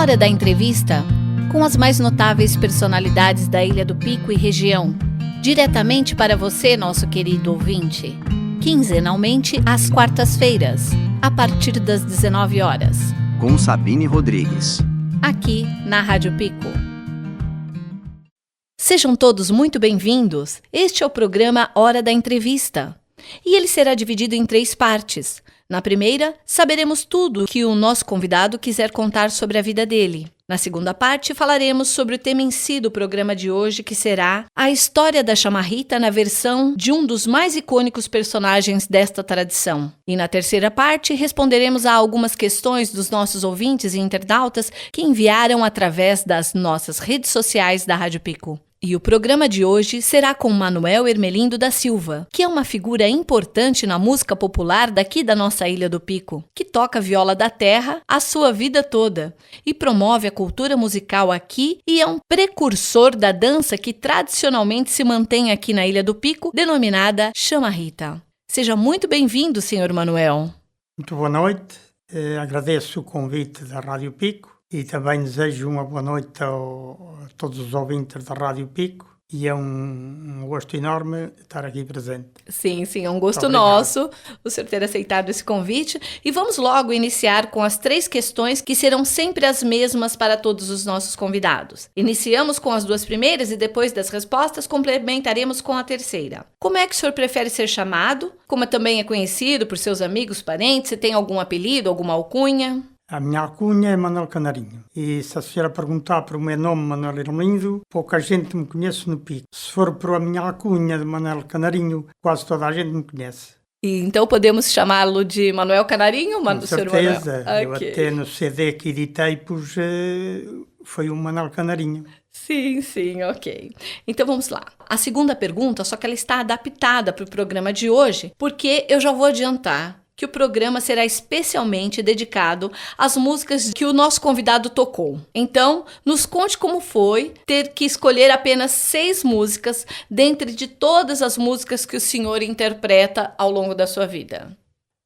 Hora da entrevista com as mais notáveis personalidades da Ilha do Pico e região. Diretamente para você, nosso querido ouvinte. Quinzenalmente, às quartas-feiras, a partir das 19 horas. Com Sabine Rodrigues. Aqui na Rádio Pico. Sejam todos muito bem-vindos. Este é o programa Hora da Entrevista. E ele será dividido em 3 partes. Na primeira, saberemos tudo que o nosso convidado quiser contar sobre a vida dele. Na segunda parte, falaremos sobre o tema em si do programa de hoje, que será a história da chamarrita na versão de um dos mais icônicos personagens desta tradição. E na terceira parte, responderemos a algumas questões dos nossos ouvintes e internautas que enviaram através das nossas redes sociais da Rádio Pico. E o programa de hoje será com Manuel Hermelindo da Silva, que é uma figura importante na música popular daqui da nossa Ilha do Pico, que toca viola da terra a sua vida toda e promove a cultura musical aqui e é um precursor da dança que tradicionalmente se mantém aqui na Ilha do Pico, denominada chamarrita. Seja muito bem-vindo, Sr. Manuel. Muito boa noite, agradeço o convite da Rádio Pico. E também desejo uma boa noite a todos os ouvintes da Rádio Pico e é um gosto enorme estar aqui presente. Sim, é um gosto nosso o senhor ter aceitado esse convite. E vamos logo iniciar com as 3 questões que serão sempre as mesmas para todos os nossos convidados. Iniciamos com as 2 primeiras e depois das respostas complementaremos com a terceira. Como é que o senhor prefere ser chamado? Como também é conhecido por seus amigos, parentes? Se tem algum apelido, alguma alcunha? A minha alcunha é Manuel Canarinho. E se a senhora perguntar por o meu nome, Manuel Hermelindo, pouca gente me conhece no Pico. Se for por a minha alcunha de Manuel Canarinho, quase toda a gente me conhece. E então podemos chamá-lo de Manuel Canarinho? Com certeza. Eu até no CD que editei foi o Manuel Canarinho. Sim, ok. Então vamos lá. A segunda pergunta, só que ela está adaptada para o programa de hoje, porque eu já vou adiantar que o programa será especialmente dedicado às músicas que o nosso convidado tocou. Então, nos conte como foi ter que escolher apenas 6 músicas dentre de todas as músicas que o senhor interpreta ao longo da sua vida.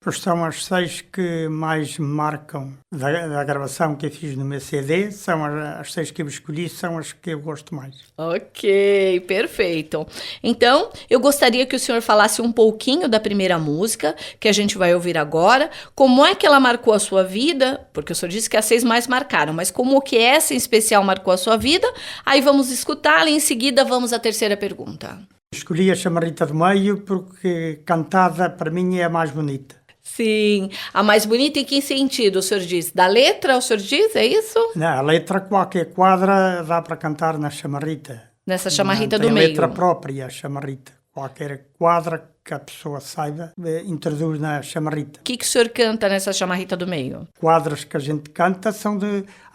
Pois são as 6 que mais me marcam da gravação que eu fiz no meu CD, são as 6 que eu escolhi, são as que eu gosto mais. Ok, perfeito. Então, eu gostaria que o senhor falasse um pouquinho da primeira música, que a gente vai ouvir agora, como é que ela marcou a sua vida, porque o senhor disse que as 6 mais marcaram, mas como que essa em especial marcou a sua vida, aí vamos escutá-la e em seguida vamos à terceira pergunta. Escolhi a Chamarrita do Meio porque cantada para mim é a mais bonita. Sim, a mais bonita em que sentido o senhor diz? Da letra o senhor diz, é isso? Não, a letra, qualquer quadra dá para cantar na chamarrita. Nessa chamarrita do meio. meio. A letra própria, a chamarrita. Qualquer quadra que a pessoa saiba, introduz na chamarrita. O que o senhor canta nessa chamarrita do meio? Quadras que a gente canta são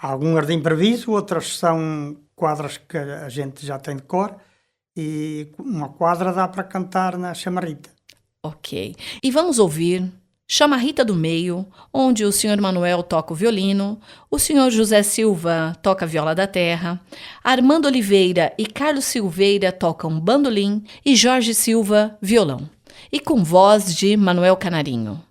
algumas de improviso, outras são quadras que a gente já tem de cor e uma quadra dá para cantar na chamarrita. Ok. E vamos ouvir Chamarrita do Meio, onde o Sr. Manuel toca o violino, o Sr. José Silva toca a viola da terra, Armando Oliveira e Carlos Silveira tocam bandolim e Jorge Silva violão. E com voz de Manuel Canarinho.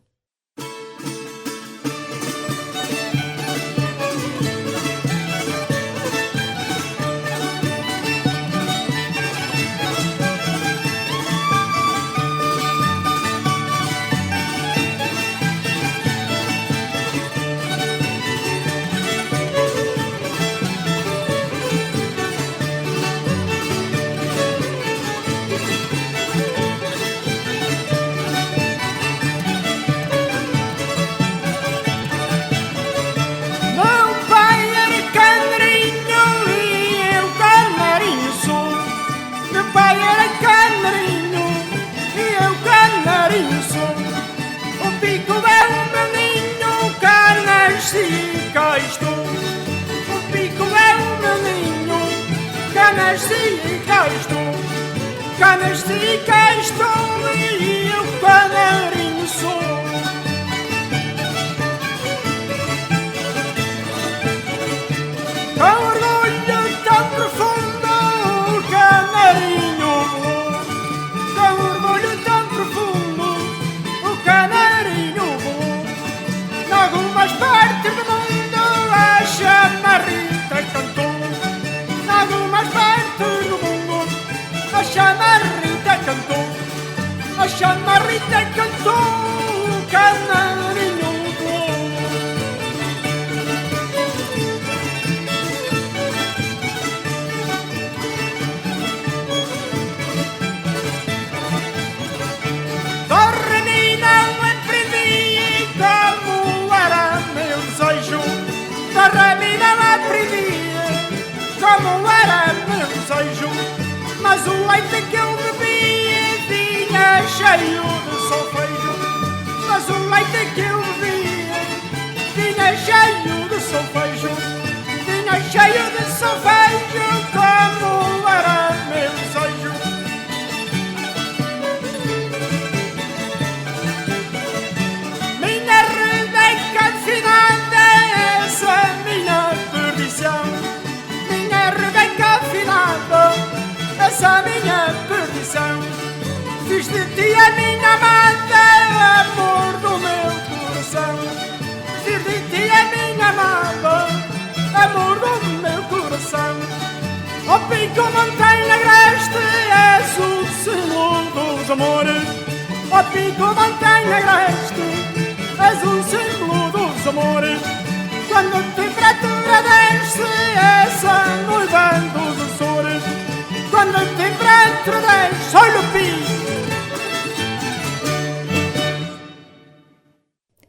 Canas e cá estou e eu canarinho sou. Com orgulho tão profundo, canarinho, com orgulho tão profundo, o canarinho, em algumas partes do mundo a chamar chamarrita cantou canarinho voou. Dormi não aprendi como era meu desejo. Dormi não aprendi como era meu desejo. Mas o leite que eu bebi vinha cheio de solfejo. Mas o leite que eu bebi vinha cheio de solfejo. Vinha cheio de solfejo como era meu desejo. Minha Rebeca afinada, essa minha perdição. Minha Rebeca afinada, essa minha perdição. Fiz de ti a minha amada, amor do meu coração. Fiz de ti a minha amada, amor do meu coração. Ó pico montanha agreste, és o símbolo dos amores. Ó pico montanha agreste, és o símbolo dos amores. Quando a temperatura desce, essa noiva dos Açores. Quando a temperatura desce, olha o pico.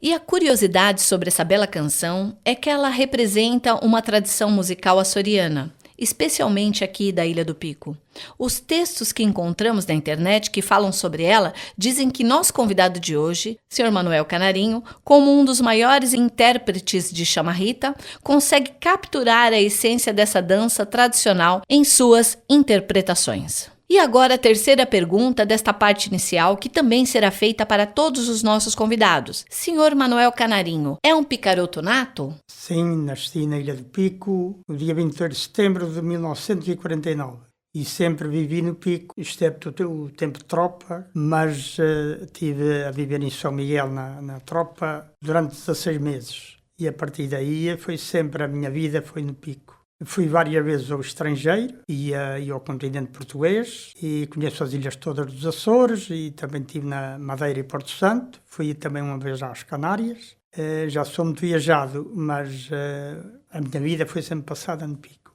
E a curiosidade sobre essa bela canção é que ela representa uma tradição musical açoriana, especialmente aqui da Ilha do Pico. Os textos que encontramos na internet que falam sobre ela dizem que nosso convidado de hoje, Sr. Manuel Canarinho, como um dos maiores intérpretes de chamarrita, consegue capturar a essência dessa dança tradicional em suas interpretações. E agora a terceira pergunta desta parte inicial, que também será feita para todos os nossos convidados. Sr. Manuel Canarinho, é um picaroto nato? Sim, nasci na Ilha do Pico no dia 23 de setembro de 1949 e sempre vivi no Pico, excepto o tempo de tropa, mas estive a viver em São Miguel na tropa durante 16 meses e a partir daí foi sempre a minha vida foi no Pico. Fui várias vezes ao estrangeiro e ao continente português e conheço as ilhas todas dos Açores e também estive na Madeira e Porto Santo. Fui também uma vez às Canárias. Já sou muito viajado, mas a minha vida foi sempre passada no Pico.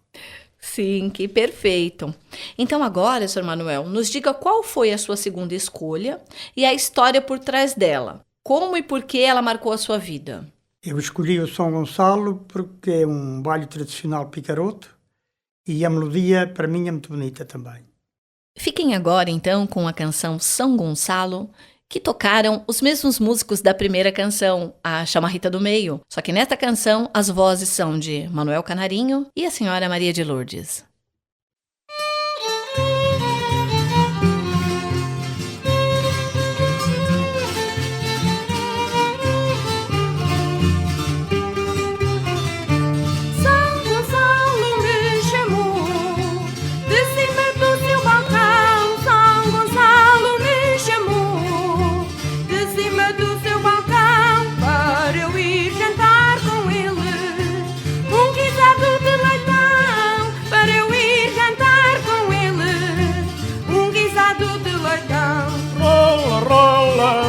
Sim, que perfeito. Então agora, Sr. Manuel, nos diga qual foi a sua segunda escolha e a história por trás dela. Como e por que ela marcou a sua vida? Eu escolhi o São Gonçalo porque é um baile tradicional picaroto e a melodia para mim é muito bonita também. Fiquem agora então com a canção São Gonçalo, que tocaram os mesmos músicos da primeira canção, a Chamarrita do Meio. Só que nesta canção as vozes são de Manuel Canarinho e a senhora Maria de Lourdes.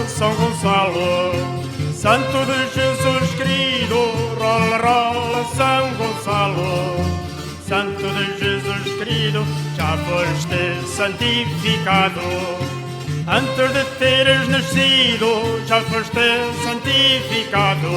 São Gonçalo, Santo de Jesus querido, rola, rola, São Gonçalo, Santo de Jesus querido, já foste santificado, antes de teres nascido, já foste santificado,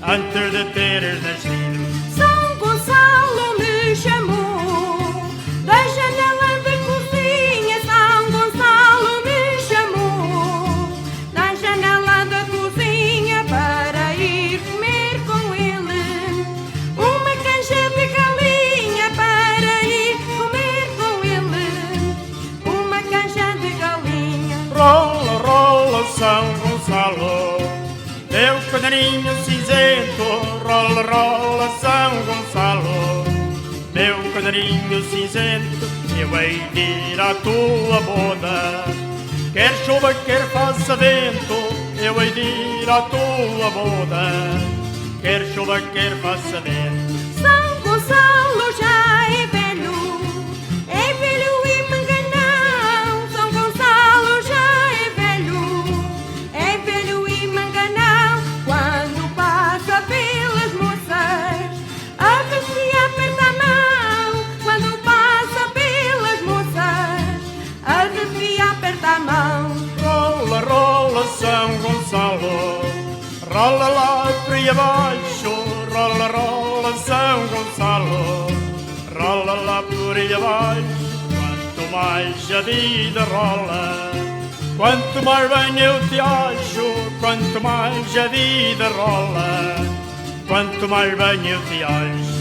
antes de teres nascido. São Gonçalo me chamou, da janela da cozinha, São Gonçalo me chamou, da janela da cozinha para ir comer com ele, uma canja de galinha para ir comer com ele, uma canja de galinha. Rola, rola, São Gonçalo, meu caderninho cinzento, rola, rola, São Gonçalo, meu caderninho cinzento, eu hei de ir à tua boda, quer chuva, quer faça vento, eu hei de ir à tua boda, quer chuva, quer faça vento. São Gonçalo já é velho e manganão, São Gonçalo já é velho rola lá por aí abaixo, rola, rola São Gonçalo, rola lá por aí abaixo. Quanto mais a vida rola, quanto mais bem eu te acho, quanto mais a vida rola, quanto mais bem eu te acho.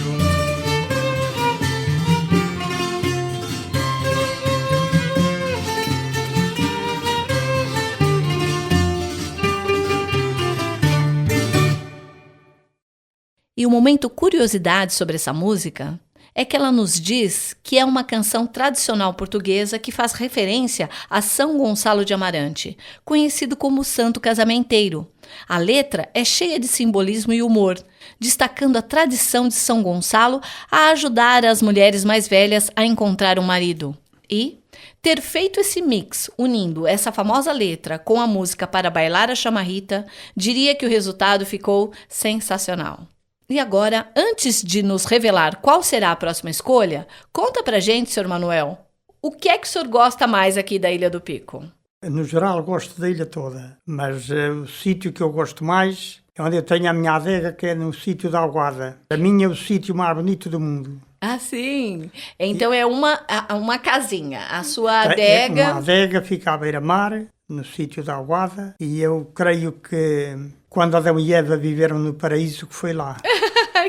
E o momento curiosidade sobre essa música é que ela nos diz que é uma canção tradicional portuguesa que faz referência a São Gonçalo de Amarante, conhecido como Santo Casamenteiro. A letra é cheia de simbolismo e humor, destacando a tradição de São Gonçalo a ajudar as mulheres mais velhas a encontrar um marido. E ter feito esse mix, unindo essa famosa letra com a música para bailar a chamarrita, diria que o resultado ficou sensacional. E agora, antes de nos revelar qual será a próxima escolha, conta pra gente, Sr. Manuel, o que é que o senhor gosta mais aqui da Ilha do Pico? No geral, gosto da ilha toda, mas o sítio que eu gosto mais é onde eu tenho a minha adega, que é no sítio da Aguada. A minha é o sítio mais bonito do mundo. Ah, sim. Então é uma casinha, a sua adega... Uma adega fica à beira-mar, no sítio da Aguada, e eu creio que quando Adão e Eva viveram no paraíso, que foi lá.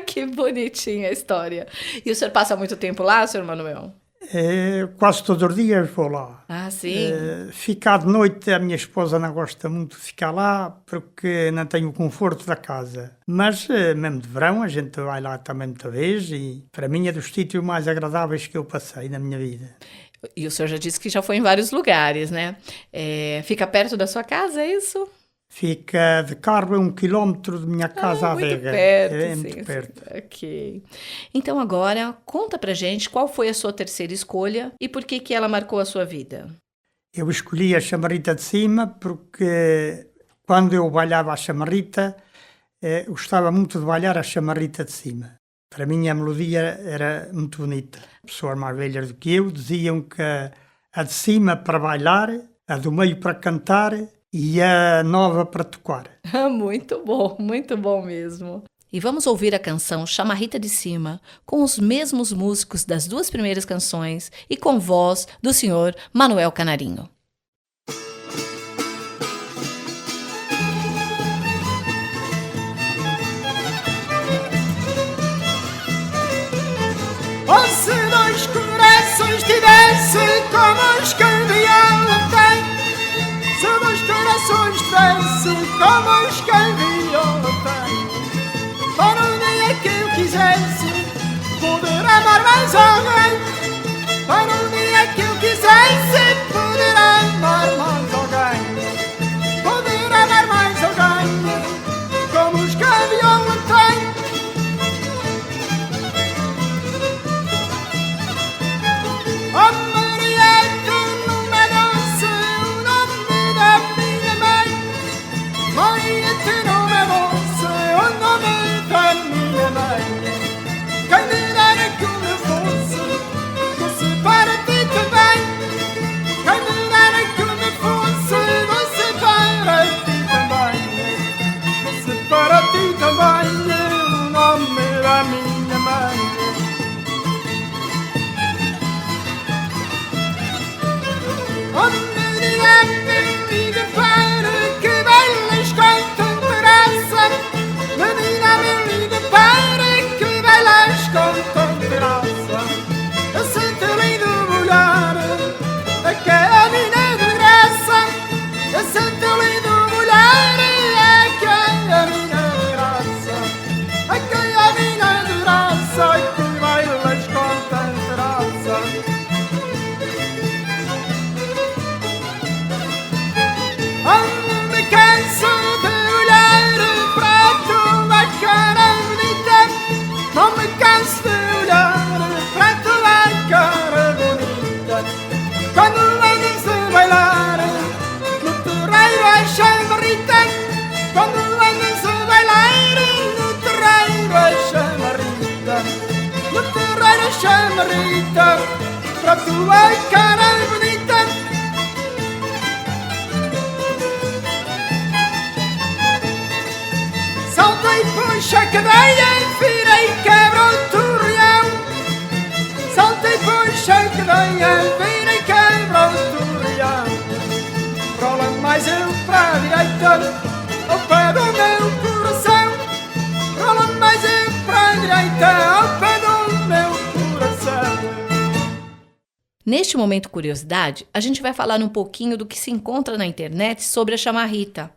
Que bonitinha a história. E o senhor passa muito tempo lá, Sr. Manuel? Quase todos os dias vou lá. Ah, sim. Ficar de noite, a minha esposa não gosta muito de ficar lá, porque não tem o conforto da casa. Mas mesmo de verão a gente vai lá também muita vez, e para mim é dos sítios mais agradáveis que eu passei na minha vida. E o senhor já disse que já foi em vários lugares, né? Fica perto da sua casa, é isso? Fica de carro a 1 quilómetro de minha casa à adega. Perto, muito perto. Ok. Então agora, conta pra gente qual foi a sua terceira escolha e por que ela marcou a sua vida. Eu escolhi a chamarrita de cima porque quando eu bailava a chamarrita, gostava muito de bailar a chamarrita de cima. Para mim a melodia era muito bonita. Pessoas mais velhas do que eu diziam que a de cima para bailar, a do meio para cantar e a nova para tocar. Muito bom mesmo. E vamos ouvir a canção Chamarrita de Cima com os mesmos músicos das duas primeiras canções e com voz do senhor Manuel Canarinho. Oh, se dois corações tivesse como os que um viola tem, se dois corações tivesse como os que um viola tem, para um dia que eu quisesse poder amar mais alguém, para um dia que eu quisesse poder amar mais alguém, poder amar mais alguém, como os que um viola tem. Oh, Maria, tu não me doce o nome da minha mãe. Maria, tu não me doce o nome da minha mãe. Quem me dera que eu me fosse para ti também. Quem me dera que eu me fosse para ti também. Fosse para ti também o nome da minha mãe. Oh, menina, menina, para que bailas com tanta graça. Menina, menina, para que bailas com tanta graça. Eu sinto lindo mulher, aquela mina de graça. Eu sinto lindo mulher, aquela mina de graça. Aquela mina de graça, que bailas com tanta graça. Não me canso de olhar para a tua cara bonita. Não me canso de olhar para a tua cara bonita. Quando andas a bailar no terreiro a chamarrita. Quando andas a bailar no terreiro a chamarrita. No terreiro a chamarrita para a tua cara bonita. puxa a cadeia, vira e quebra o torreão. Salta e puxa a cadeia, vira e quebra o torreão. Rola mais eu para a direita, ao pé do meu coração. Rola mais eu para a direita, ao pé do meu coração. Neste momento curiosidade, a gente vai falar um pouquinho do que se encontra na internet sobre a chamarrita.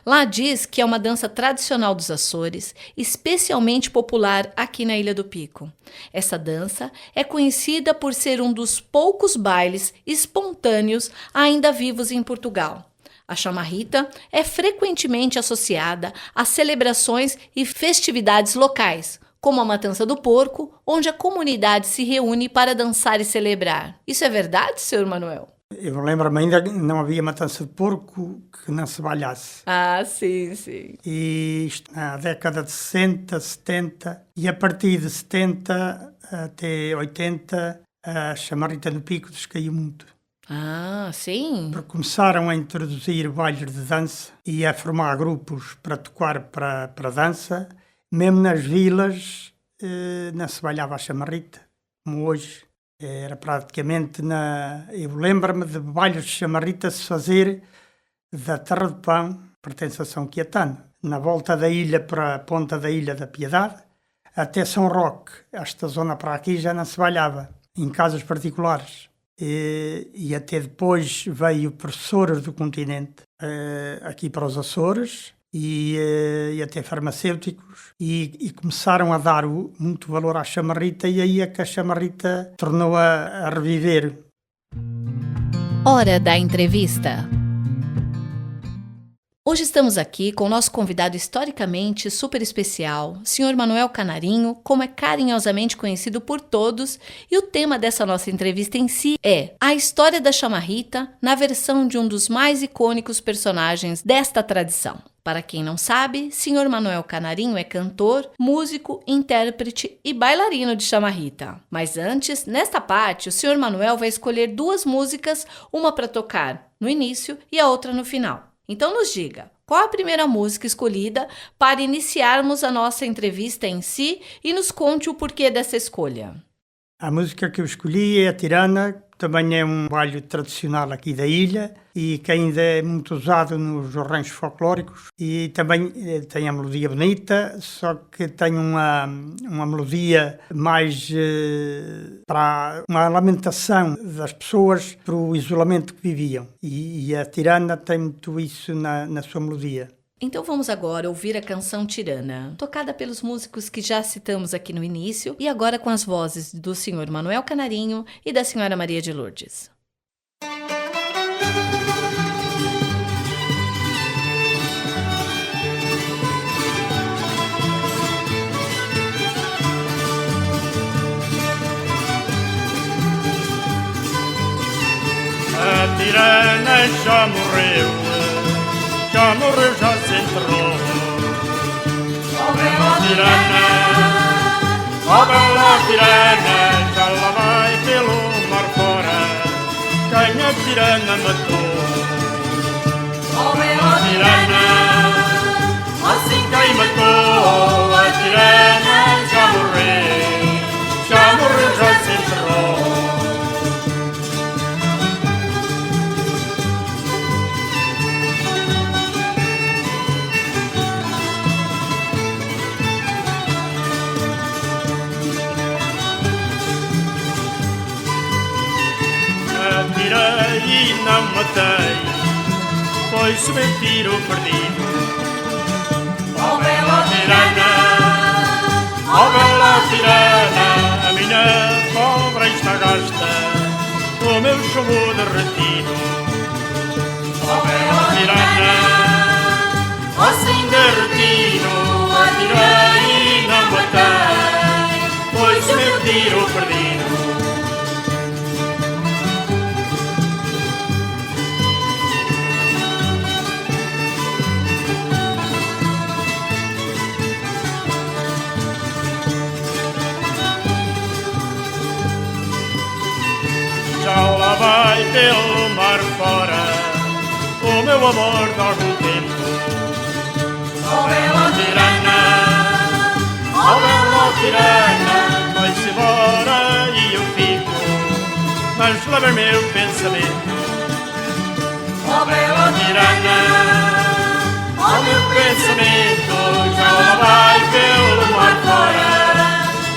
Lá diz que é uma dança tradicional dos Açores, especialmente popular aqui na Ilha do Pico. Essa dança é conhecida por ser um dos poucos bailes espontâneos ainda vivos em Portugal. A chamarrita é frequentemente associada a celebrações e festividades locais, como a matança do porco, onde a comunidade se reúne para dançar e celebrar. Isso é verdade, Sr. Manuel? Eu lembro-me ainda que não havia matança de porco que não se balhasse. Ah, sim, sim. E isto na década de 60, 70, e a partir de 70 até 80, a chamarrita do Pico descaiu muito. Ah, sim? Porque começaram a introduzir bailes de dança e a formar grupos para tocar para dança. Mesmo nas vilas não se bailhava a chamarrita, como hoje. Era praticamente Eu lembro-me de bailes de chamarrita se fazer da Terra de Pão, pertence a São Quietano, na volta da ilha para a ponta da Ilha da Piedade, até São Roque. Esta zona para aqui já não se bailhava, em casas particulares. E até depois veio professores do continente aqui para os Açores, e até farmacêuticos, e começaram a dar muito valor à chamarrita, e aí é que a chamarrita tornou a reviver. Hora da entrevista. Hoje estamos aqui com o nosso convidado historicamente super especial, Sr. Manuel Canarinho, como é carinhosamente conhecido por todos, e o tema dessa nossa entrevista em si é a história da chamarrita na versão de um dos mais icônicos personagens desta tradição. Para quem não sabe, Sr. Manuel Canarinho é cantor, músico, intérprete e bailarino de chamarrita. Mas antes, nesta parte, o Sr. Manuel vai escolher duas músicas, uma para tocar no início e a outra no final. Então nos diga, qual a primeira música escolhida para iniciarmos a nossa entrevista em si e nos conte o porquê dessa escolha. A música que eu escolhi é a Tirana, que também é um baile tradicional aqui da ilha e que ainda é muito usado nos ranchos folclóricos, e também tem a melodia bonita, só que tem uma melodia mais para uma lamentação das pessoas para o isolamento que viviam, e a Tirana tem muito isso na sua melodia. Então vamos agora ouvir a canção Tirana, tocada pelos músicos que já citamos aqui no início, e agora com as vozes do Sr. Manuel Canarinho e da Sra. Maria de Lourdes. A tirana já morreu, já se enterrou. Oh bela tirana, já lá vai pelo mar fora, quem a tirana matou. Oh bela tirana, assim quem matou a tirana já morreu, já se enterrou. E não matei, foi subir tiro perdido. Oh bela tirana, a minha pobre está gasta, o meu chumbo derretido. Oh bela tirana, assim derretido, atirei e não matei, foi subir tiro perdido. Vai pelo mar fora o meu amor de algum tempo. Oh bela tirana, tirana, vai-se embora e eu fico, mas leva meu pensamento. Oh, bela tirana, oh, meu pensamento, já lá vai pelo mar fora,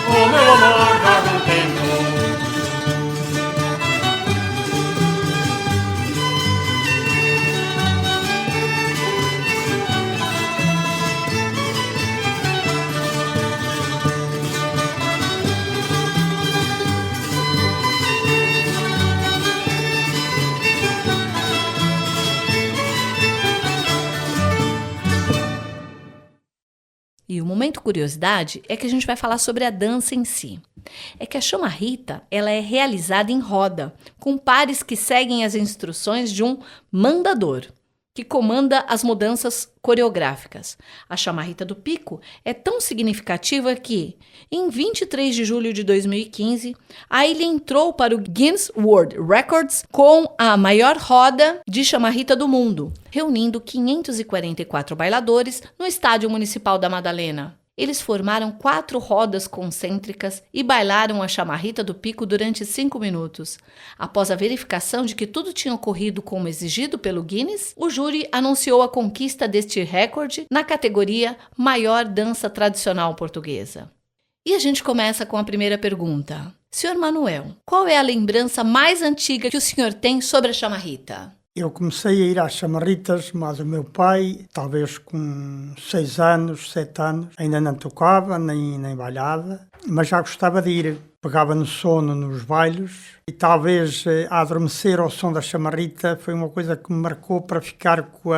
o meu amor dorme um tempo. E o momento curiosidade é que a gente vai falar sobre a dança em si. É que a chamarrita, ela é realizada em roda, com pares que seguem as instruções de um mandador, que comanda as mudanças coreográficas. A chamarrita do Pico é tão significativa que, em 23 de julho de 2015, a ilha entrou para o Guinness World Records com a maior roda de chamarrita do mundo, reunindo 544 bailadores no Estádio Municipal da Madalena. Eles formaram 4 rodas concêntricas e bailaram a chamarrita do Pico durante 5 minutos. Após a verificação de que tudo tinha ocorrido como exigido pelo Guinness, o júri anunciou a conquista deste recorde na categoria Maior Dança Tradicional Portuguesa. E a gente começa com a primeira pergunta. Senhor Manuel, qual é a lembrança mais antiga que o senhor tem sobre a chamarrita? Eu comecei a ir às chamarritas, mas o meu pai, talvez com 6 anos, 7 anos, ainda não tocava, nem bailava, mas já gostava de ir. Pegava no sono nos bailes e talvez a adormecer ao som da chamarrita foi uma coisa que me marcou para ficar com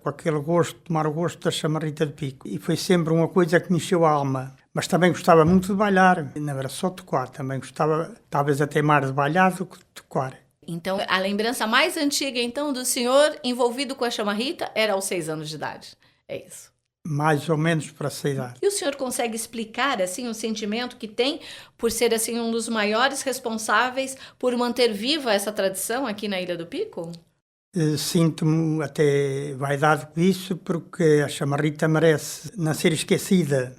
aquele gosto, tomar o gosto da chamarrita de Pico. E foi sempre uma coisa que me encheu a alma. Mas também gostava muito de bailar, não era só tocar, também gostava talvez até mais de bailar do que de tocar. Então, a lembrança mais antiga, então, do senhor envolvido com a chamarrita era aos 6 anos de idade. É isso. Mais ou menos para essa idade. E o senhor consegue explicar, assim, o sentimento que tem por ser, assim, um dos maiores responsáveis por manter viva essa tradição aqui na Ilha do Pico? Sinto-me até vaidade com isso, porque a chamarrita merece não ser esquecida.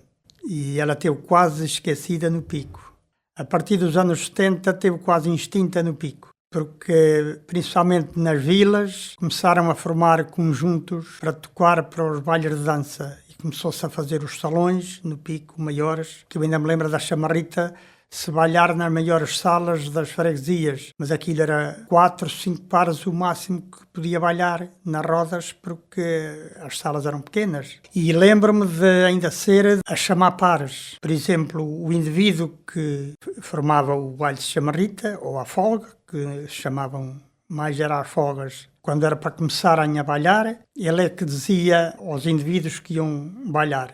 E ela teve quase esquecida no Pico. A partir dos anos 70 teve quase extinta no Pico. Porque, principalmente nas vilas, começaram a formar conjuntos para tocar para os bailes de dança. E começou-se a fazer os salões, no Pico, maiores, que eu ainda me lembro da chamarrita, se bailar nas maiores salas das freguesias. Mas aquilo era 4, 5 pares o máximo que podia bailar nas rodas, porque as salas eram pequenas. E lembro-me de ainda ser a chamar pares. Por exemplo, o indivíduo que formava o baile de chamarrita, ou a folga, que chamavam mais era as folgas, quando era para começarem a bailar, ele é que dizia aos indivíduos que iam bailar.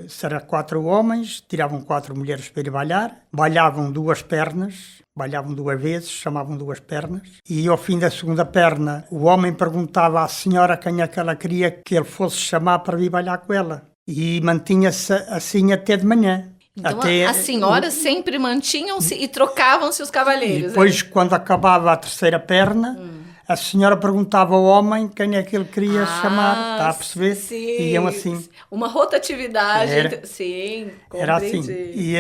Se eram 4 homens, tiravam 4 mulheres para ir bailar, bailavam 2 pernas, bailavam 2 vezes, chamavam 2 pernas, e ao fim da segunda perna, o homem perguntava à senhora quem é que ela queria que ele fosse chamar para vir bailar com ela. E mantinha-se assim até de manhã. Então, até as senhoras sempre mantinham-se e trocavam-se os cavalheiros. E depois, quando acabava a terceira perna, a senhora perguntava ao homem quem é que ele queria chamar. Está a perceber? Sim. Iam assim. Uma rotatividade. Era. Sim, Era assim. compreendi.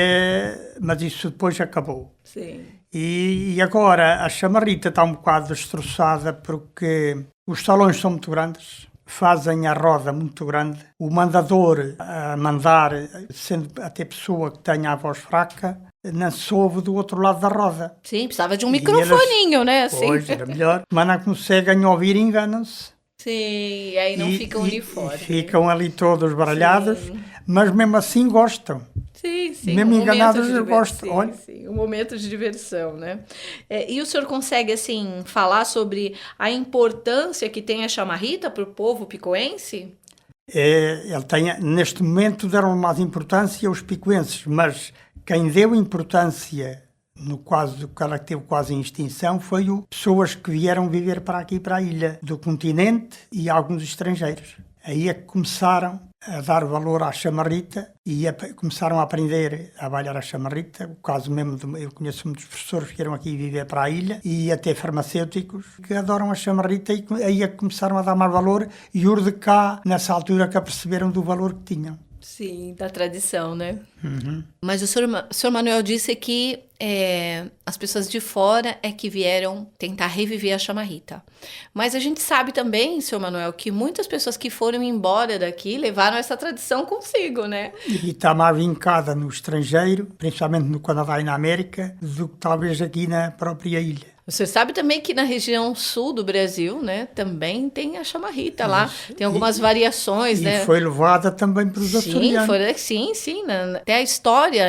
Mas isso depois acabou. Sim. E agora a chamarrita está um bocado destroçada porque os salões são muito grandes. Fazem a roda muito grande. O mandador a mandar, sendo até pessoa que tenha a voz fraca, não se ouve do outro lado da roda. Sim, precisava de um microfoninho, né? Assim. Pois, era melhor. Mas não conseguem ouvir, enganam-se. Sim, aí não fica uniforme. E ficam ali todos baralhados, mas mesmo assim gostam. Sim, sim. Mesmo enganados, eu gosto. Sim, sim, um momento de diversão, né? E o senhor consegue, assim, falar sobre a importância que tem a chamarrita para o povo picoense? Ele tem, neste momento deram mais importância aos picoenses, mas quem deu importância no caso que ela teve quase em extinção foi pessoas que vieram viver para aqui, para a ilha, do continente e alguns estrangeiros. Aí é que começaram a dar valor à chamarrita e começaram a aprender a bailar a chamarrita. O caso mesmo, eu conheço muitos professores que vieram aqui viver para a ilha e até farmacêuticos que adoram a chamarrita e aí é que começaram a dar mais valor e os de cá, nessa altura, que aperceberam do valor que tinham. Sim, da tradição, né? Mas o senhor Manuel disse que as pessoas de fora é que vieram tentar reviver a chamarrita. Mas a gente sabe também, senhor Manuel, que muitas pessoas que foram embora daqui levaram essa tradição consigo, né? E está mais vincada no estrangeiro, principalmente no Canadá e na América, do que talvez aqui na própria ilha. Você sabe também que na região sul do Brasil, né, também tem a chamarrita lá. Tem algumas variações, E né? foi levada também para os açorianos. Sim. Até a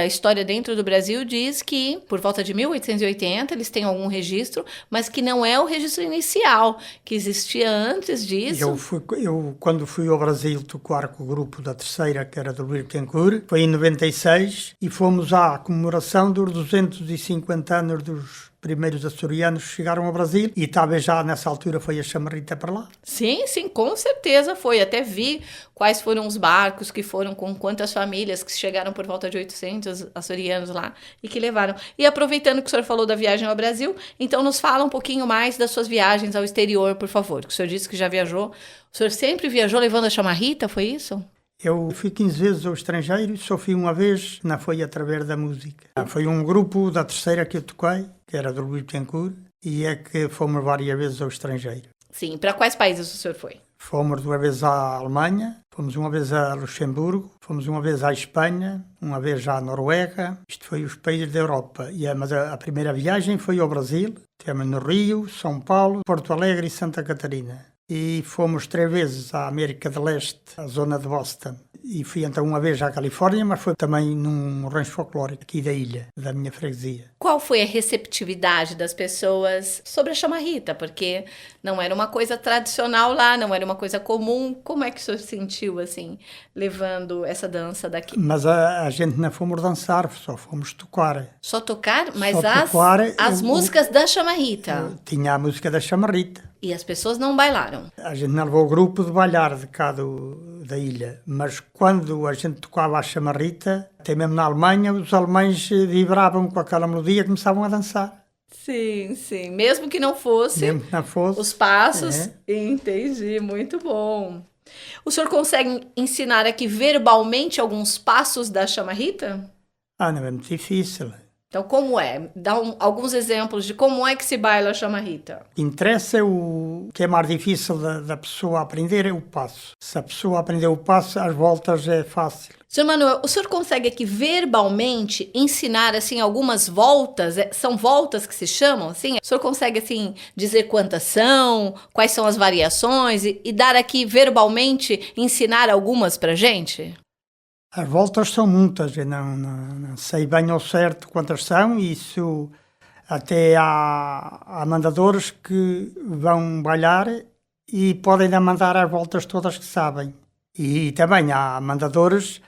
história dentro do Brasil diz que, por volta de 1880, eles têm algum registro, mas que não é o registro inicial, que existia antes disso. Eu, quando fui ao Brasil tocar com o grupo da terceira, que era do Luís Tencourt, foi em 96, e fomos à comemoração dos 250 anos dos primeiros açorianos que chegaram ao Brasil, e talvez já nessa altura foi a chamarrita para lá. Sim, com certeza foi. Até vi quais foram os barcos que foram, com quantas famílias que chegaram por volta de 800 açorianos lá e que levaram. E aproveitando que o senhor falou da viagem ao Brasil, então nos fala um pouquinho mais das suas viagens ao exterior, por favor. Que o senhor disse que já viajou. O senhor sempre viajou levando a chamarrita, foi isso? Eu fui 15 vezes ao estrangeiro, só fui uma vez, não foi através da música. Foi um grupo da terceira que eu toquei, que era do Luís Tencourt, e é que fomos várias vezes ao estrangeiro. Sim, para quais países o senhor foi? Fomos uma vez à Alemanha, fomos uma vez a Luxemburgo, fomos uma vez à Espanha, uma vez à Noruega. Isto foi os países da Europa. Mas a primeira viagem foi ao Brasil, estivemos no Rio, São Paulo, Porto Alegre e Santa Catarina. E fomos 3 vezes à América do Leste, à zona de Boston. E fui então uma vez à Califórnia, mas foi também num rancho folclórico aqui da ilha, da minha freguesia. Qual foi a receptividade das pessoas sobre a chamarrita? Porque não era uma coisa tradicional lá, não era uma coisa comum. Como é que o senhor sentiu, assim, levando essa dança daqui? Mas a gente não fomos dançar, só fomos tocar. Só tocar? Mas Só tocar, as músicas da chamarrita. Tinha a música da chamarrita. E as pessoas não bailaram? A gente não levou o grupo de bailar de cá da ilha, mas quando a gente tocava a chamarrita, até mesmo na Alemanha, os alemães vibravam com aquela melodia e começavam a dançar. Sim. Mesmo que não fosse, Mesmo que não fosse. os passos. Entendi, muito bom. O senhor consegue ensinar aqui verbalmente alguns passos da chamarrita? Não é muito difícil. Então, como é? Dá alguns exemplos de como é que se baila a chamarrita. O que interessa o que é mais difícil da pessoa aprender é o passo. Se a pessoa aprender o passo, as voltas é fácil. Senhor Manuel, o senhor consegue aqui verbalmente ensinar, assim, algumas voltas? São voltas que se chamam, assim? O senhor consegue, assim, dizer quantas são, quais são as variações e dar aqui verbalmente, ensinar algumas pra gente? As voltas são muitas, eu não sei bem ao certo quantas são, isso até há mandadores que vão bailar e podem mandar as voltas todas que sabem. E também há mandadores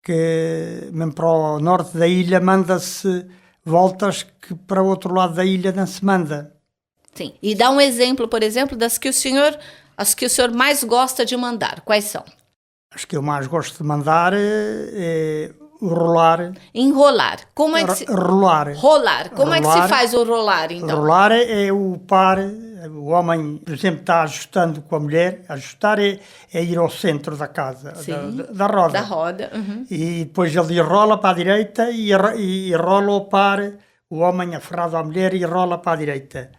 que, mesmo para o norte da ilha, manda-se voltas que para o outro lado da ilha não se manda. Sim, e dá um exemplo, por exemplo, as que o senhor mais gosta de mandar, quais são? As que eu mais gosto de mandar é o rolar. Enrolar. Como é que se... Rolar. Rolar. Como é que se faz o rolar, então? Rolar é o par, o homem, por exemplo, está ajustando com a mulher. Ajustar é ir ao centro da casa, da roda. Da roda. Uhum. E depois ele rola para a direita e rola o par, o homem aferrado à mulher e rola para a direita.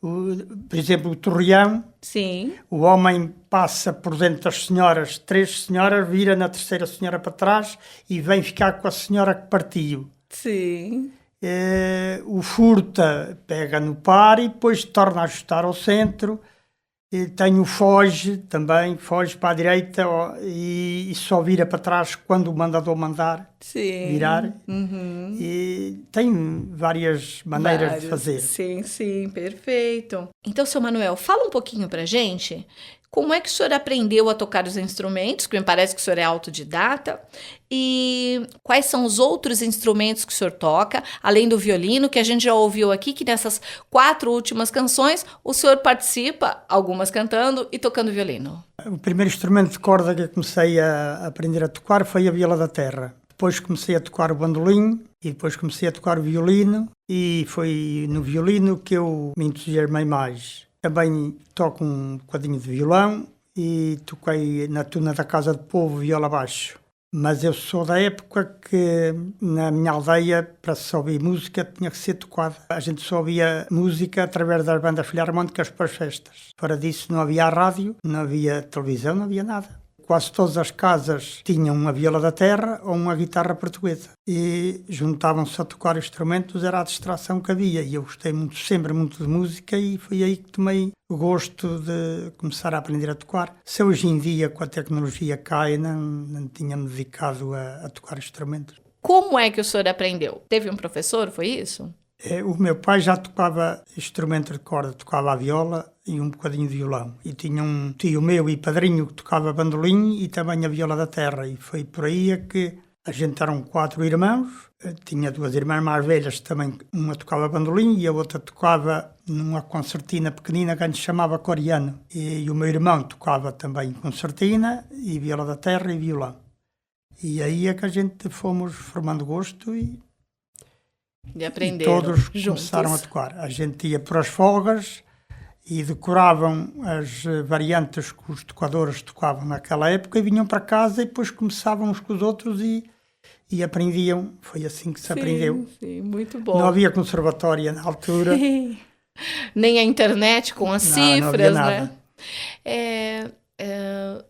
Por exemplo, o torreão. Sim. O homem passa por dentro das senhoras, 3 senhoras, vira na terceira senhora para trás e vem ficar com a senhora que partiu. Sim. O furta pega no par e depois torna a ajustar ao centro. Tem o foge também, foge para a direita e só vira para trás quando o mandador mandar virar. Uhum. E tem várias maneiras de fazer. Sim, perfeito. Então, seu Manuel, fala um pouquinho pra gente como é que o senhor aprendeu a tocar os instrumentos, que me parece que o senhor é autodidata, e quais são os outros instrumentos que o senhor toca, além do violino, que a gente já ouviu aqui, que nessas 4 últimas canções o senhor participa, algumas cantando e tocando violino. O primeiro instrumento de corda que eu comecei a aprender a tocar foi a viola da terra. Depois comecei a tocar o bandolim e depois comecei a tocar o violino e foi no violino que eu me entusiasmei mais. Também toco um bocadinho de violão e toquei na tuna da Casa do Povo viola baixo. Mas eu sou da época que na minha aldeia, para se ouvir música, tinha que ser tocada. A gente só ouvia música através das bandas filarmónicas para as festas. Fora disso não havia rádio, não havia televisão, não havia nada. Quase todas as casas tinham uma viola da terra ou uma guitarra portuguesa. E juntavam-se a tocar instrumentos, era a distração que havia. E eu gostei sempre muito de música e foi aí que tomei o gosto de começar a aprender a tocar. Se hoje em dia, com a tecnologia cai, não tinha-me dedicado a tocar instrumentos. Como é que o senhor aprendeu? Teve um professor, foi isso? O meu pai já tocava instrumentos de corda, tocava a viola e um bocadinho de violão. E tinha um tio meu e padrinho que tocava bandolim e também a viola da terra. E foi por aí que a gente eram 4 irmãos. Tinha 2 irmãs mais velhas também. Uma tocava bandolim e a outra tocava numa concertina pequenina que a gente chamava coreano. E o meu irmão tocava também concertina e viola da terra e violão. E aí é que a gente fomos formando gosto e aprenderam todos juntos. Começaram a tocar. A gente ia para as folgas e decoravam as variantes que os tocadores tocavam naquela época e vinham para casa e depois começavam uns com os outros e aprendiam. Foi assim que se aprendeu. Sim, muito bom. Não havia conservatória na altura. Nem a internet com as Não cifras, havia né?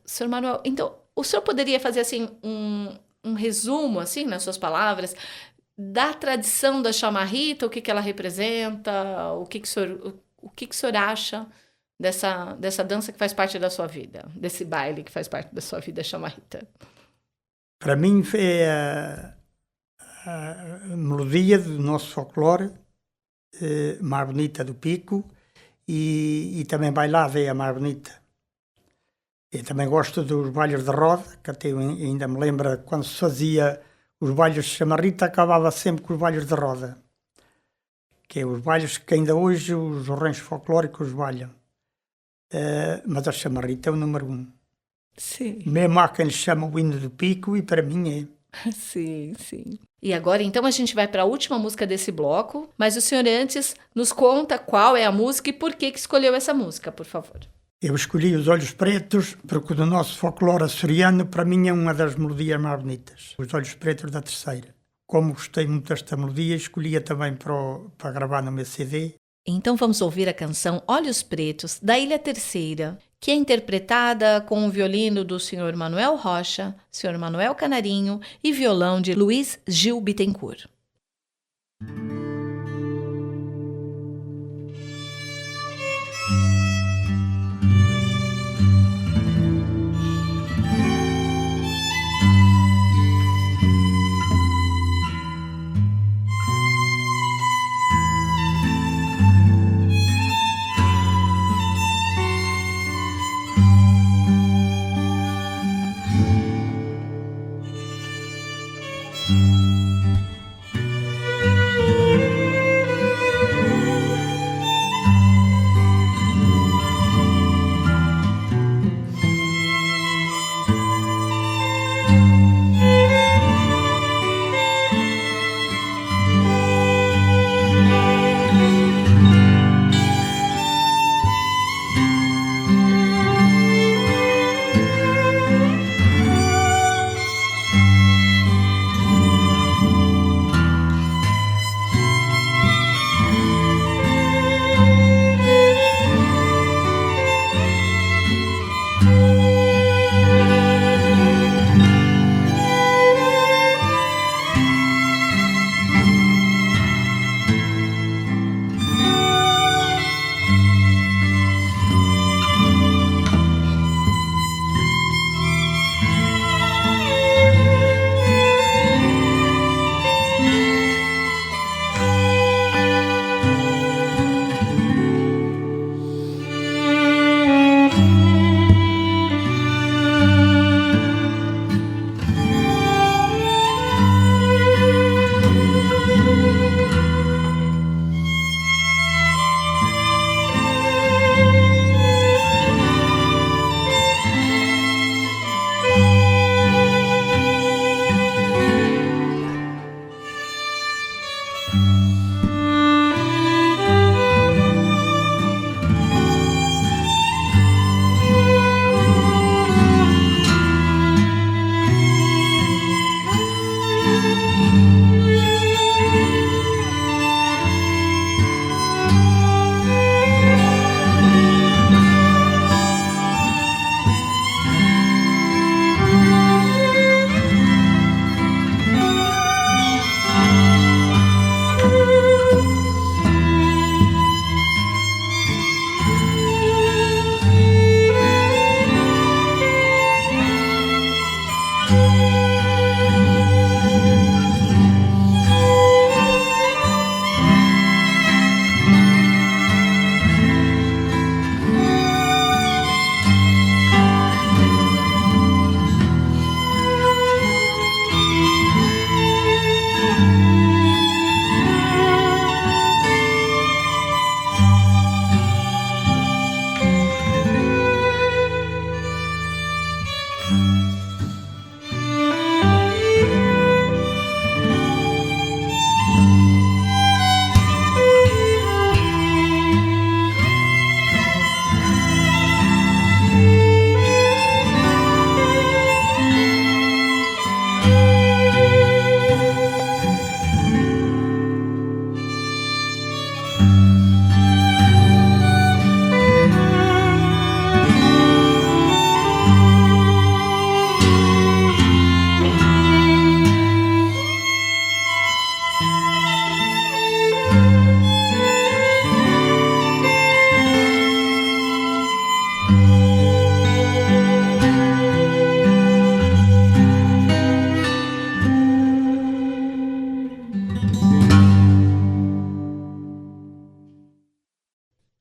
Sr. Manuel, então, o senhor poderia fazer assim um resumo, assim, nas suas palavras, da tradição da chamarrita, o que ela representa, o que o senhor acha dessa dança que faz parte da sua vida, desse baile que faz parte da sua vida, a chamarrita? Para mim é a melodia do nosso folclore, mais bonita do Pico, e também bailada é a mais bonita. Eu também gosto dos bailes de roda, que até ainda me lembra quando se fazia os bailes de chamarrita, acabava sempre com os bailes de roda, que é os bailes que ainda hoje os ranchos folclóricos bailham. Mas a chamarrita é o número 1. Sim. Mesmo há quem lhe chama o hino do Pico e para mim é. Sim, sim. E agora, então, a gente vai para a última música desse bloco, mas o senhor antes nos conta qual é a música e por que escolheu essa música, por favor. Eu escolhi Os Olhos Pretos porque o do nosso folclore açoriano para mim é uma das melodias mais bonitas. Os Olhos Pretos da Terceira. Como gostei muito desta melodia, escolhi-a também para gravar no meu CD. Então vamos ouvir a canção Olhos Pretos, da Ilha Terceira, que é interpretada com o violino do Sr. Manuel Rocha, Sr. Manuel Canarinho e violão de Luiz Gil Bittencourt.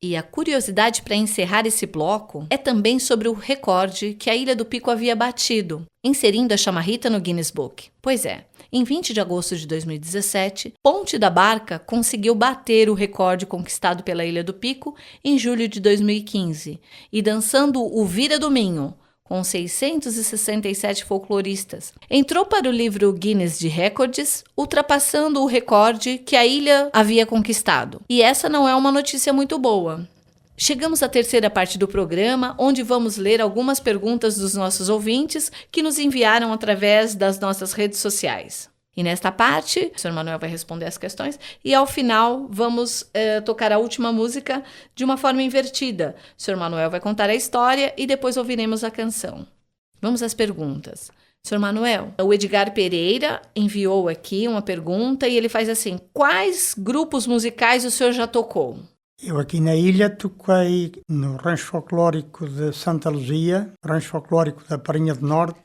E a curiosidade para encerrar esse bloco é também sobre o recorde que a Ilha do Pico havia batido, inserindo a chamarrita no Guinness Book. Pois é, em 20 de agosto de 2017, Ponte da Barca conseguiu bater o recorde conquistado pela Ilha do Pico em julho de 2015, e dançando o Vira do Minho, com 667 folcloristas. Entrou para o livro Guinness de Recordes, ultrapassando o recorde que a ilha havia conquistado. E essa não é uma notícia muito boa. Chegamos à terceira parte do programa, onde vamos ler algumas perguntas dos nossos ouvintes que nos enviaram através das nossas redes sociais. E nesta parte, o Sr. Manuel vai responder as questões e ao final vamos tocar a última música de uma forma invertida. O Sr. Manuel vai contar a história e depois ouviremos a canção. Vamos às perguntas. Sr. Manuel, o Edgar Pereira enviou aqui uma pergunta e ele faz assim: quais grupos musicais o senhor já tocou? Eu aqui na ilha toquei no Rancho Folclórico de Santa Luzia, Rancho Folclórico da Parinha do Norte,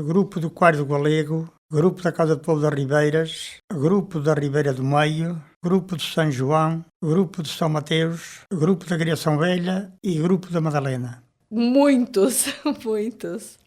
grupo do Coelho do Galego, grupo da Casa do Povo das Ribeiras, grupo da Ribeira do Meio, grupo de São João, grupo de São Mateus, grupo da Criação Velha e grupo da Madalena. Muitos, muitos.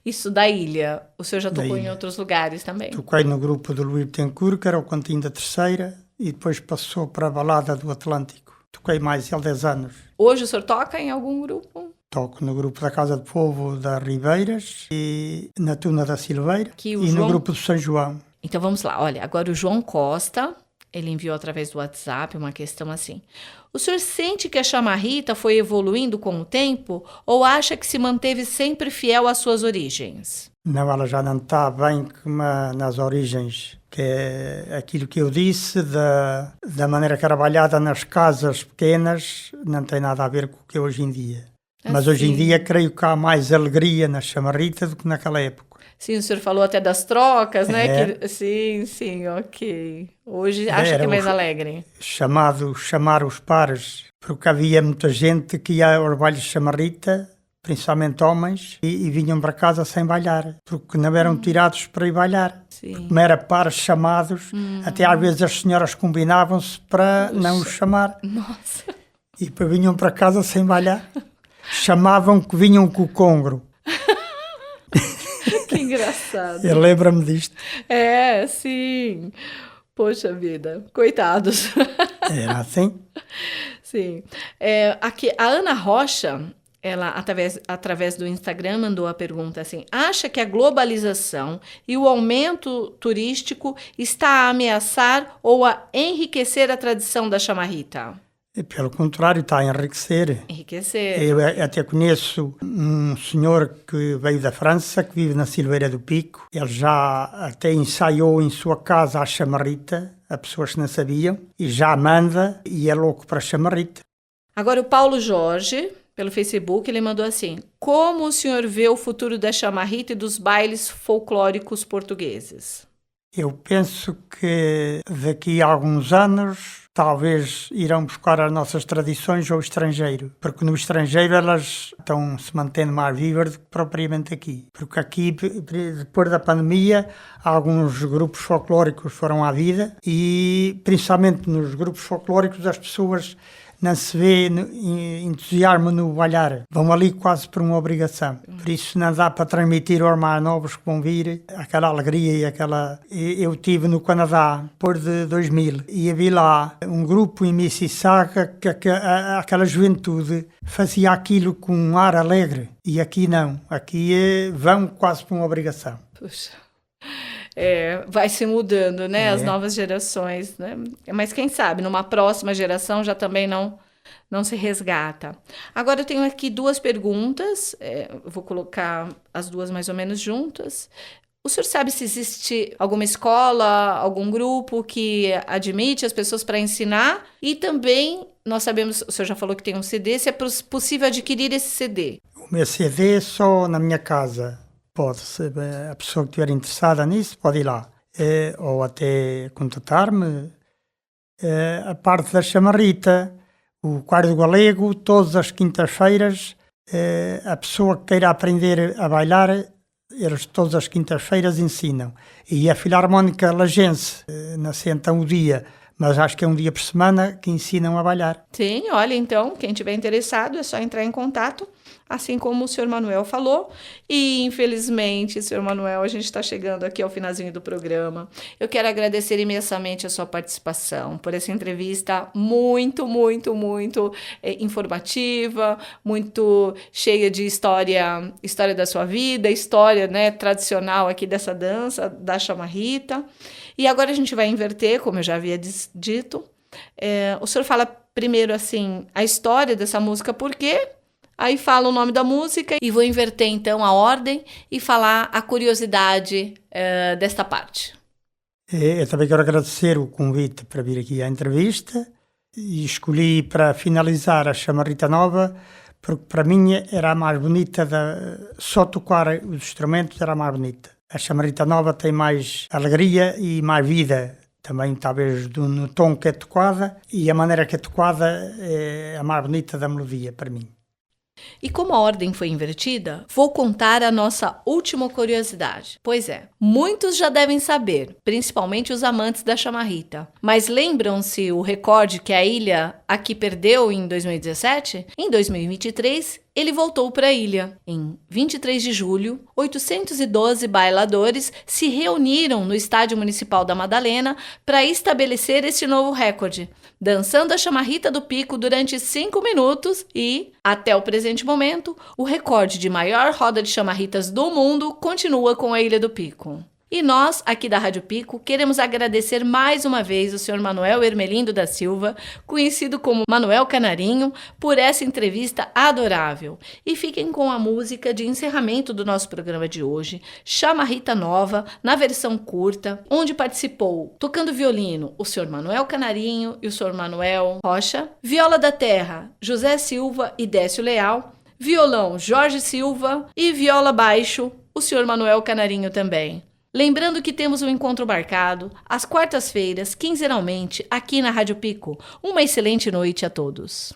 Isso da ilha. O senhor já tocou Da em ilha. outros lugares também? Toquei no grupo do Luís Betancourt, que era o Cantinho da Terceira, e depois passou para a Balada do Atlântico. Toquei mais há 10 anos. Hoje o senhor toca em algum grupo? Toco no grupo da Casa do Povo das Ribeiras e na Tuna da Silveira Que o e João- no grupo do São João. Então vamos lá. Olha, agora o João Costa, ele enviou através do WhatsApp uma questão assim: o senhor sente que a chamarrita foi evoluindo com o tempo ou acha que se manteve sempre fiel às suas origens? Não, ela já não está bem como nas origens, que é aquilo que eu disse, da maneira que era trabalhada nas casas pequenas, não tem nada a ver com o que é hoje em dia. Mas hoje em Assim. dia creio que há mais alegria na chamarrita do que naquela época. Sim, o senhor falou até das trocas, né? É. Sim, ok. Hoje acha que Era é mais o- alegre. Chamar os pares, porque havia muita gente que ia aos bailes de chamarrita, principalmente homens, e vinham para casa sem bailar, porque não eram tirados para ir bailar. Sim. Como era pares chamados, até às vezes as senhoras combinavam-se para não os chamar, Nossa, e depois vinham para casa sem bailar. Chamavam que vinham com o congro. que engraçado. Eu lembro-me disto. É, sim. Poxa vida, coitados. Era assim. Sim. Aqui, a Ana Rocha, ela, através do Instagram, mandou a pergunta assim: acha que a globalização e o aumento turístico está a ameaçar ou a enriquecer a tradição da chamarrita? E, pelo contrário, está a enriquecer. Enriquecer. Eu até conheço um senhor que veio da França, que vive na Silveira do Pico. Ele já até ensaiou em sua casa a chamarrita, a pessoas que não sabiam, e já manda e é louco para a chamarrita. Agora o Paulo Jorge, pelo Facebook, ele mandou assim: como o senhor vê o futuro da chamarrita e dos bailes folclóricos portugueses? Eu penso que daqui a alguns anos talvez irão buscar as nossas tradições ao estrangeiro, porque no estrangeiro elas estão se mantendo mais vivas do que propriamente aqui. Porque aqui, depois da pandemia, alguns grupos folclóricos foram à vida e principalmente nos grupos folclóricos as pessoas não se vê entusiasmo no bailar. Vão ali quase por uma obrigação. Por isso não dá para transmitir aos mais novos que vão vir aquela alegria e aquela... Eu estive no Canadá, depois de 2000, e vi lá um grupo em Mississauga que aquela juventude fazia aquilo com um ar alegre. E aqui não. Aqui vão quase por uma obrigação. Puxa. Vai se mudando, né? As novas gerações, né? Mas quem sabe, numa próxima geração já também não se resgata. Agora eu tenho aqui duas perguntas, eu vou colocar as duas mais ou menos juntas. O senhor sabe se existe alguma escola, algum grupo que admite as pessoas para ensinar? E também, nós sabemos, o senhor já falou que tem um CD, se é possível adquirir esse CD? O meu CD é só na minha casa. Pode ser, a pessoa que estiver interessada nisso pode ir lá. Ou até contatar-me. A parte da chamarrita, o Coelho do Galego, todas as quintas-feiras, a pessoa que queira aprender a bailar eles todas as quintas-feiras ensinam. E a Filarmónica Lagense, não sei então o dia, mas acho que é um dia por semana que ensinam a bailar. Sim, olha, então, quem tiver interessado é só entrar em contato, assim como o senhor Manuel falou. E, infelizmente, senhor Manuel, a gente está chegando aqui ao finalzinho do programa. Eu quero agradecer imensamente a sua participação por essa entrevista muito, muito, muito informativa, muito cheia de história da sua vida, história, né, tradicional aqui dessa dança, da chamarrita. E agora a gente vai inverter, como eu já havia dito. O senhor fala primeiro, assim, a história dessa música, por quê? Aí fala o nome da música e vou inverter, então, a ordem e falar a curiosidade desta parte. Eu também quero agradecer o convite para vir aqui à entrevista e escolhi para finalizar a Chamarrita Nova, porque para mim era a mais bonita, só tocar os instrumentos era a mais bonita. A Chamarrita Nova tem mais alegria e mais vida, também talvez no tom que é tocada, e a maneira que é tocada é a mais bonita da melodia para mim. E como a ordem foi invertida, vou contar a nossa última curiosidade. Pois é, muitos já devem saber, principalmente os amantes da chamarrita. Mas lembram-se o recorde que a ilha aqui perdeu em 2017? Em 2023, ele voltou para a ilha. Em 23 de julho, 812 bailadores se reuniram no Estádio Municipal da Madalena para estabelecer este novo recorde, dançando a chamarrita do Pico durante 5 minutos e, até o presente momento, o recorde de maior roda de chamarritas do mundo continua com a Ilha do Pico. E nós, aqui da Rádio Pico, queremos agradecer mais uma vez o Sr. Manuel Hermelindo da Silva, conhecido como Manuel Canarinho, por essa entrevista adorável. E fiquem com a música de encerramento do nosso programa de hoje, Chamarrita Nova, na versão curta, onde participou, tocando violino, o Sr. Manuel Canarinho e o Sr. Manuel Rocha, viola da terra, José Silva e Décio Leal, violão, Jorge Silva e viola baixo, o Sr. Manuel Canarinho também. Lembrando que temos um encontro marcado às quartas-feiras, quinzenalmente, aqui na Rádio Pico. Uma excelente noite a todos.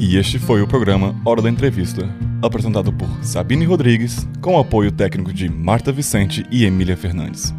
E este foi o programa Hora da Entrevista, apresentado por Sabine Rodrigues, com o apoio técnico de Marta Vicente e Emília Fernandes.